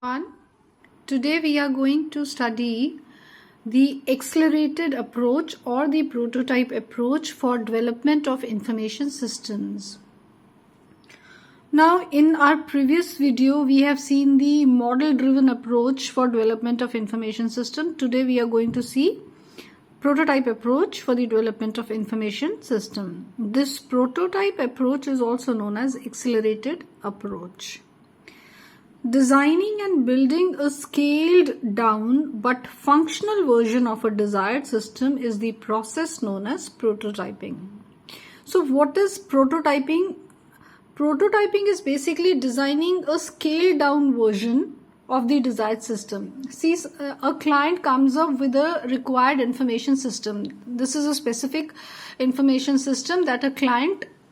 Everyone. Today we are going to study the accelerated approach or the prototype approach for development of information systems. Now, in our previous video, we have seen the model-driven approach for development of information system. Today we are going to see prototype approach for the development of information system. This prototype approach is also known as accelerated approach. Designing and building a scaled down but functional version of a desired system is the process known as prototyping. So what is prototyping? Prototyping is basically designing a scaled down version of the desired system. See, a client comes up with a required information system. This is a specific information system that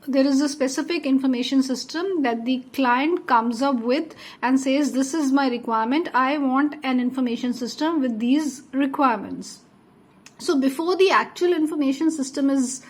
there is a specific information system that the client comes up with and says, this is my requirement. I want an information system with these requirements. So before the actual information system is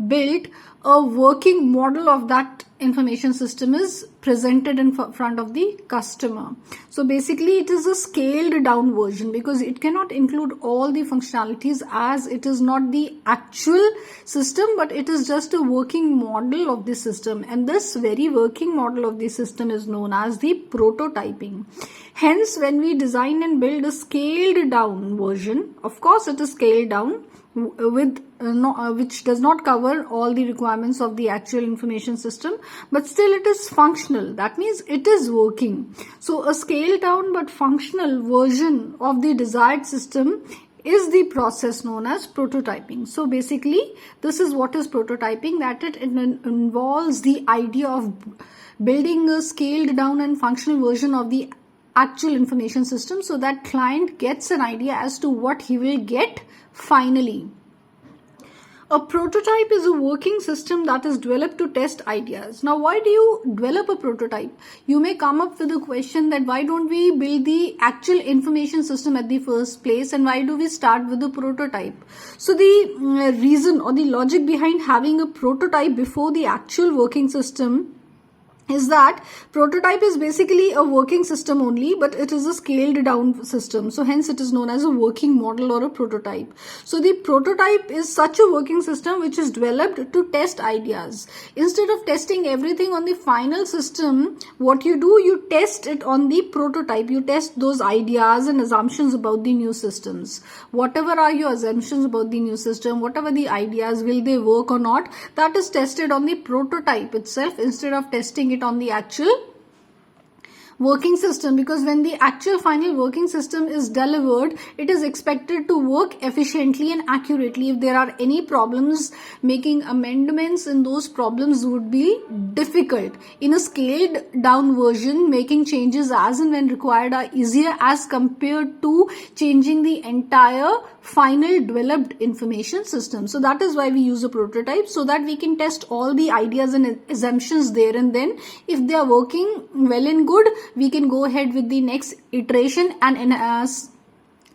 built, a working model of that information system is presented in front of the customer. So basically it is a scaled down version because it cannot include all the functionalities, as it is not the actual system, but it is just a working model of the system, and this very working model of the system is known as the prototyping. Hence, when we design and build a scaled down version, of course it is scaled down with which does not cover all the requirements of the actual information system, but still it is functional. That means it is working. So a scaled down but functional version of the desired system is the process known as prototyping. So basically this is what is prototyping, that it involves the idea of building a scaled down and functional version of the actual information system so that client gets an idea as to what he will get finally. A prototype is a working system that is developed to test ideas. Now, why do you develop a prototype? You may come up with a question that why don't we build the actual information system at the first place, and why do we start with the prototype? So the reason or the logic behind having a prototype before the actual working system is that prototype is basically a working system only, but it is a scaled down system. So hence it is known as a working model or a prototype. So the prototype is such a working system which is developed to test ideas. Instead of testing everything on the final system, what you do, you test it on the prototype. You test those ideas and assumptions about the new systems. Whatever are your assumptions about the new system, whatever the ideas, will they work or not, that is tested on the prototype itself instead of testing it on the actual working system, because when the actual final working system is delivered, it is expected to work efficiently and accurately. If there are any problems, making amendments in those problems would be difficult. In a scaled down version, making changes as and when required are easier as compared to changing the entire final developed information system. So that is why we use a prototype, so that we can test all the ideas and assumptions there, and then if they are working well and good, we can go ahead with the next iteration and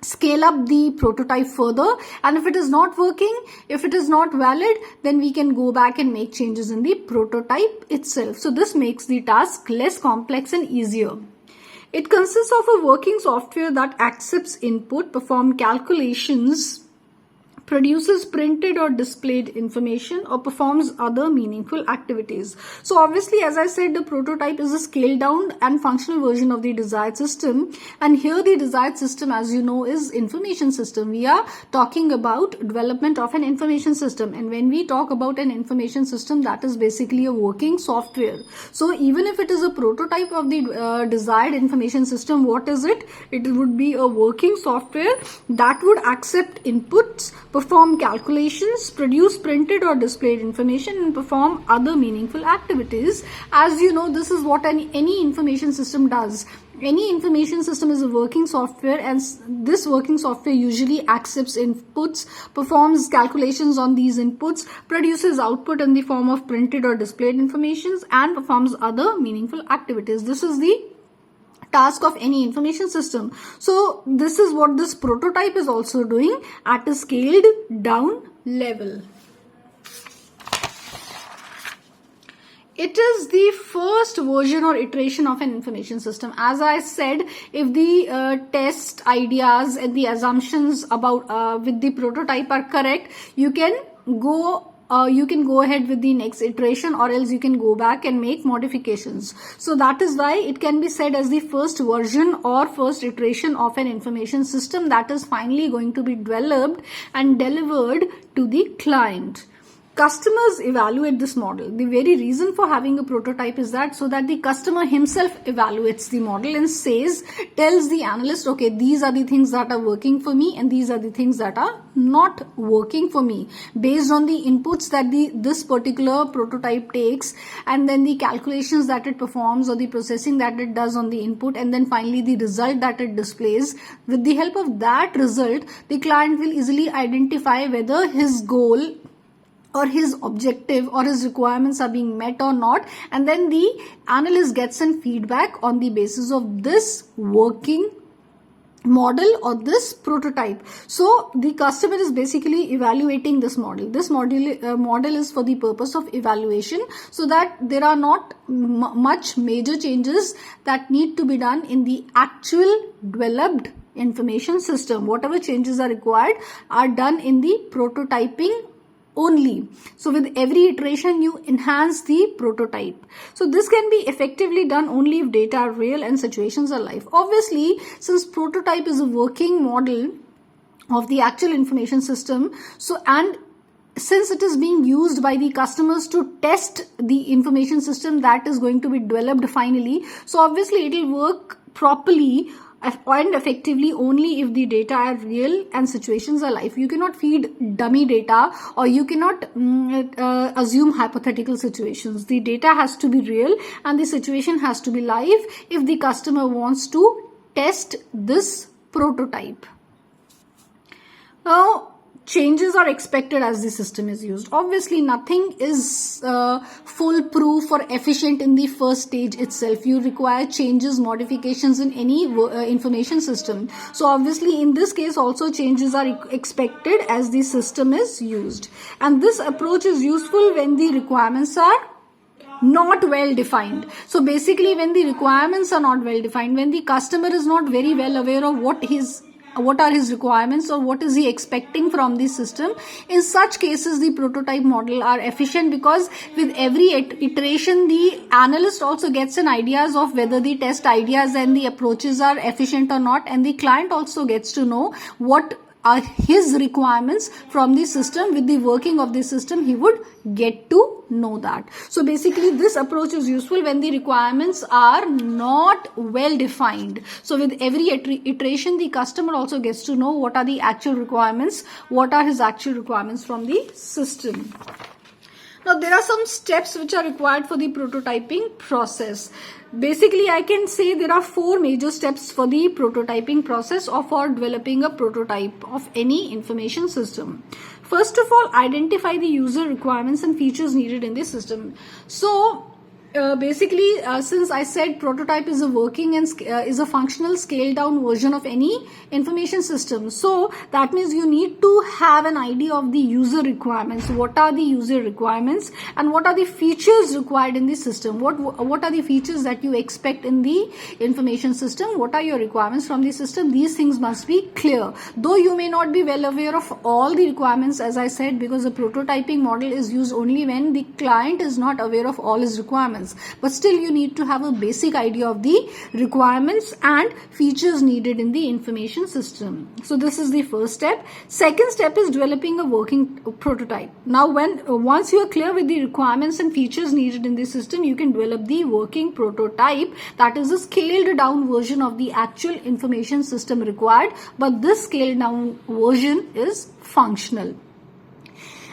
scale up the prototype further. And if it is not working, if it is not valid, then we can go back and make changes in the prototype itself. So this makes the task less complex and easier. It consists of a working software that accepts input, performs calculations, produces printed or displayed information, or performs other meaningful activities. So obviously, as I said, the prototype is a scaled down and functional version of the desired system. And here the desired system, as you know, is information system. We are talking about development of an information system. And when we talk about an information system, that is basically a working software. So even if it is a prototype of the desired information system, what is it? It would be a working software that would accept inputs, perform calculations, produce printed or displayed information, and perform other meaningful activities. As you know, this is what any information system does. Any information system is a working software, and this working software usually accepts inputs, performs calculations on these inputs, produces output in the form of printed or displayed information, and performs other meaningful activities. This is the task of any information system. So this is what this prototype is also doing at a scaled down level. It is the first version or iteration of an information system. As I said, if the test ideas and the assumptions about with the prototype are correct, you can go ahead with the next iteration, or else you can go back and make modifications. So that is why it can be said as the first version or first iteration of an information system that is finally going to be developed and delivered to the client. Customers evaluate this model. The very reason for having a prototype is that so that the customer himself evaluates the model and tells the analyst, okay, these are the things that are working for me and these are the things that are not working for me, based on the inputs that this particular prototype takes, and then the calculations that it performs or the processing that it does on the input, and then finally the result that it displays. With the help of that result, the client will easily identify whether his goal or his objective or his requirements are being met or not, and then the analyst gets some feedback on the basis of this working model or this prototype. So the customer is basically evaluating this model. This model is for the purpose of evaluation, so that there are not much major changes that need to be done in the actual developed information system. Whatever changes are required are done in the prototyping only. So with every iteration you enhance the prototype. So this can be effectively done only if data are real and situations are live. Obviously, since prototype is a working model of the actual information system, and since it is being used by the customers to test the information system that is going to be developed finally, so obviously it will work properly and effectively only if the data are real and situations are live. You cannot feed dummy data, or you cannot assume hypothetical situations. The data has to be real and the situation has to be live if the customer wants to test this prototype. Now, changes are expected as the system is used. Obviously, nothing is foolproof or efficient in the first stage itself. You require changes, modifications in any information system. So obviously, in this case also changes are expected as the system is used. And this approach is useful when the requirements are not well defined. So basically, when the requirements are not well defined, when the customer is not very well aware of what are his requirements or what is he expecting from the system, in such cases the prototype model are efficient, because with every iteration the analyst also gets an ideas of whether the test ideas and the approaches are efficient or not, and the client also gets to know what are his requirements from the system. With the working of the system, he would get to know that. So basically, this approach is useful when the requirements are not well defined. So with every iteration, the customer also gets to know what are the actual requirements, what are his actual requirements from the system. Now, there are some steps which are required for the prototyping process. Basically, I can say there are 4 major steps for the prototyping process or for developing a prototype of any information system. First of all, identify the user requirements and features needed in the system. So, basically, since I said prototype is a working and is a functional scaled down version of any information system, so that means you need to have an idea of the user requirements. What are the user requirements and what are the features required in the system? What are the features that you expect in the information system? What are your requirements from the system? These things must be clear. Though you may not be well aware of all the requirements, as I said, because the prototyping model is used only when the client is not aware of all his requirements. But still, you need to have a basic idea of the requirements and features needed in the information system. So this is the first step. Second step is developing a working prototype. Now, once you are clear with the requirements and features needed in the system, you can develop the working prototype, that is a scaled down version of the actual information system required, but this scaled down version is functional.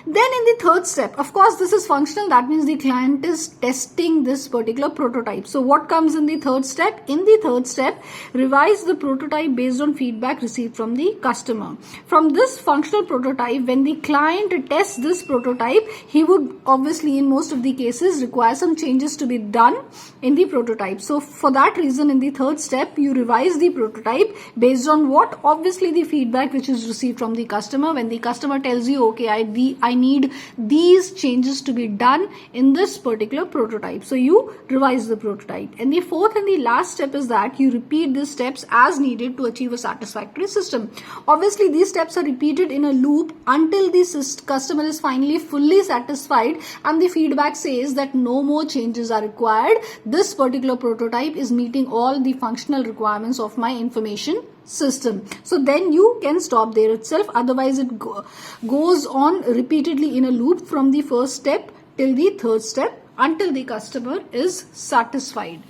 Then in the third step, of course, this is functional. That means the client is testing this particular prototype. So what comes in the third step? In the third step, revise the prototype based on feedback received from the customer. From this functional prototype, when the client tests this prototype, he would obviously in most of the cases require some changes to be done in the prototype. So for that reason, in the third step, you revise the prototype based on what? Obviously the feedback which is received from the customer. When the customer tells you, okay, I I need these changes to be done in this particular prototype. So you revise the prototype. And the fourth and the last step is that you repeat these steps as needed to achieve a satisfactory system. Obviously, these steps are repeated in a loop until the customer is finally fully satisfied and the feedback says that no more changes are required. This particular prototype is meeting all the functional requirements of my information system. So then you can stop there itself. Otherwise, it goes on repeatedly in a loop from the first step till the third step until the customer is satisfied.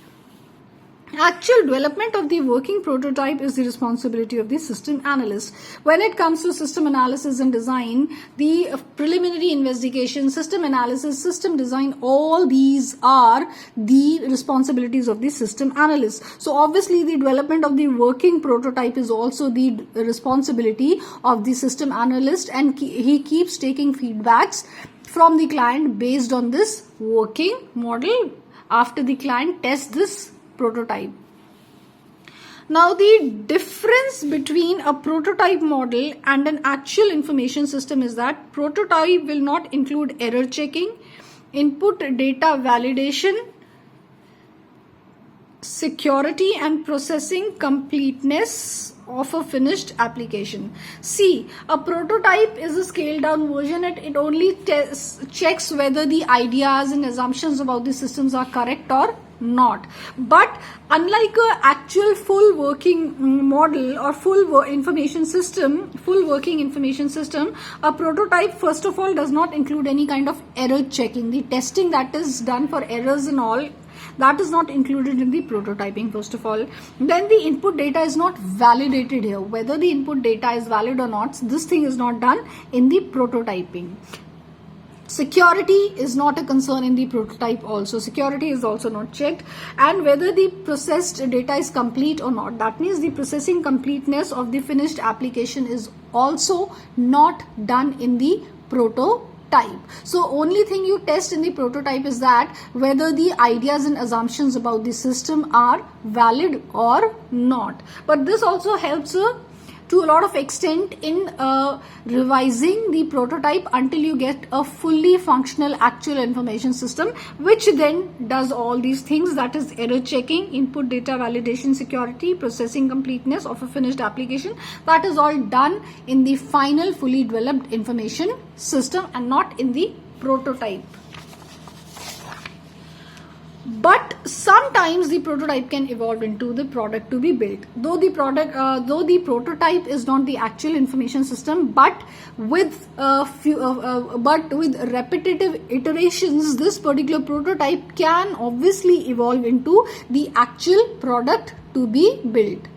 Actual development of the working prototype is the responsibility of the system analyst. When it comes to system analysis and design, the preliminary investigation, system analysis, system design, all these are the responsibilities of the system analyst. So obviously the development of the working prototype is also the responsibility of the system analyst, and he keeps taking feedbacks from the client based on this working model after the client tests this prototype. Now, the difference between a prototype model and an actual information system is that prototype will not include error checking, input data validation, security and processing completeness of a finished application. See, a prototype is a scaled down version. It only checks whether the ideas and assumptions about the systems are correct or not. But unlike a actual full working model or full working information system, a prototype first of all does not include any kind of error checking. The testing that is done for errors and all, that is not included in the prototyping first of all. Then the input data is not validated here. Whether the input data is valid or not, this thing is not done in the prototyping. Security is not a concern in the prototype also. Security is also not checked. And whether the processed data is complete or not. That means the processing completeness of the finished application is also not done in the prototype. So only thing you test in the prototype is that whether the ideas and assumptions about the system are valid or not. But this also helps to a lot of extent in revising the prototype until you get a fully functional actual information system, which then does all these things, that is error checking, input data validation, security, processing completeness of a finished application. That is all done in the final fully developed information system and not in the prototype. But sometimes the prototype can evolve into the product to be built. Though the prototype is not the actual information system, but with repetitive iterations, this particular prototype can obviously evolve into the actual product to be built.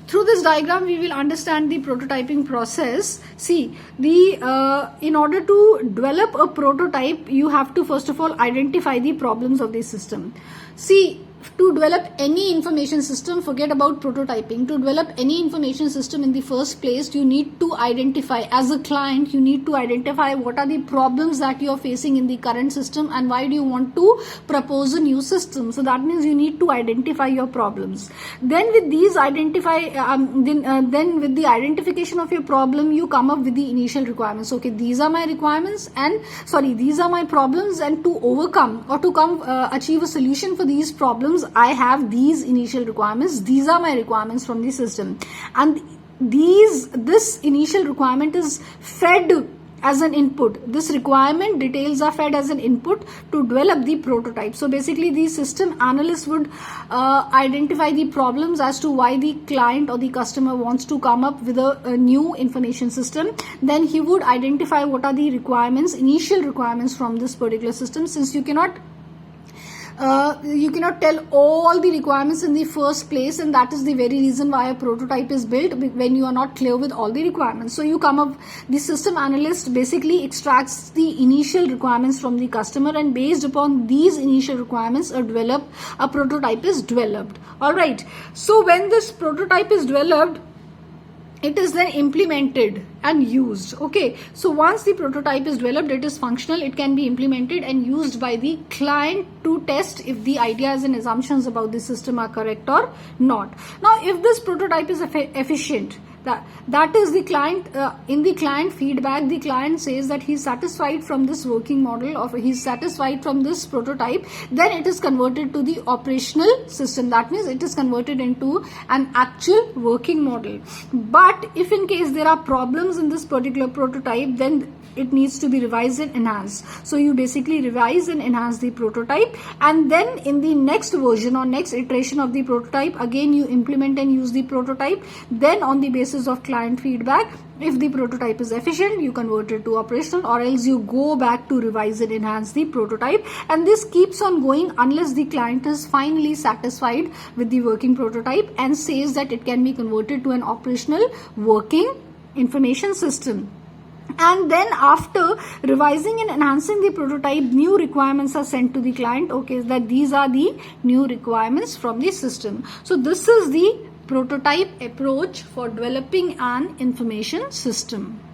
Through this diagram, we will understand the prototyping process. See, in order to develop a prototype, you have to first of all identify the problems of the system. See, to develop any information system, forget about prototyping. To develop any information system in the first place, you need to identify, as a client, you need to identify what are the problems that you are facing in the current system and why do you want to propose a new system. So that means you need to identify your problems. Then with these then with the identification of your problem, you come up with the initial requirements. Okay, these are my requirements these are my problems, and to overcome or to achieve a solution for these problems, I have these initial requirements. These are my requirements from the system, and this initial requirement is fed as an input. This requirement details are fed as an input to develop the prototype. So basically, the system analyst would identify the problems as to why the client or the customer wants to come up with a new information system. Then he would identify what are the requirements, initial requirements from this particular system, since you cannot tell all the requirements in the first place, and that is the very reason why a prototype is built, when you are not clear with all the requirements. So the system analyst basically extracts the initial requirements from the customer, and based upon these initial requirements, a prototype is developed. Alright, so when this prototype is developed, it is then implemented and used. Okay, so once the prototype is developed, it is functional, it can be implemented and used by the client to test if the ideas and assumptions about the system are correct or not. Now if this prototype is efficient, that is the client, in the client feedback, the client says that he's satisfied from this working model, or he's satisfied from this prototype, then it is converted to the operational system. That means it is converted into an actual working model. But if in case there are problems in this particular prototype, then it needs to be revised and enhanced. So you basically revise and enhance the prototype, and then in the next version or next iteration of the prototype, again you implement and use the prototype. Then on the basis of client feedback, if the prototype is efficient, you convert it to operational, or else you go back to revise and enhance the prototype. And this keeps on going unless the client is finally satisfied with the working prototype and says that it can be converted to an operational working information system. And then after revising and enhancing the prototype, new requirements are sent to the client. Okay, that these are the new requirements from the system. So this is the prototype approach for developing an information system.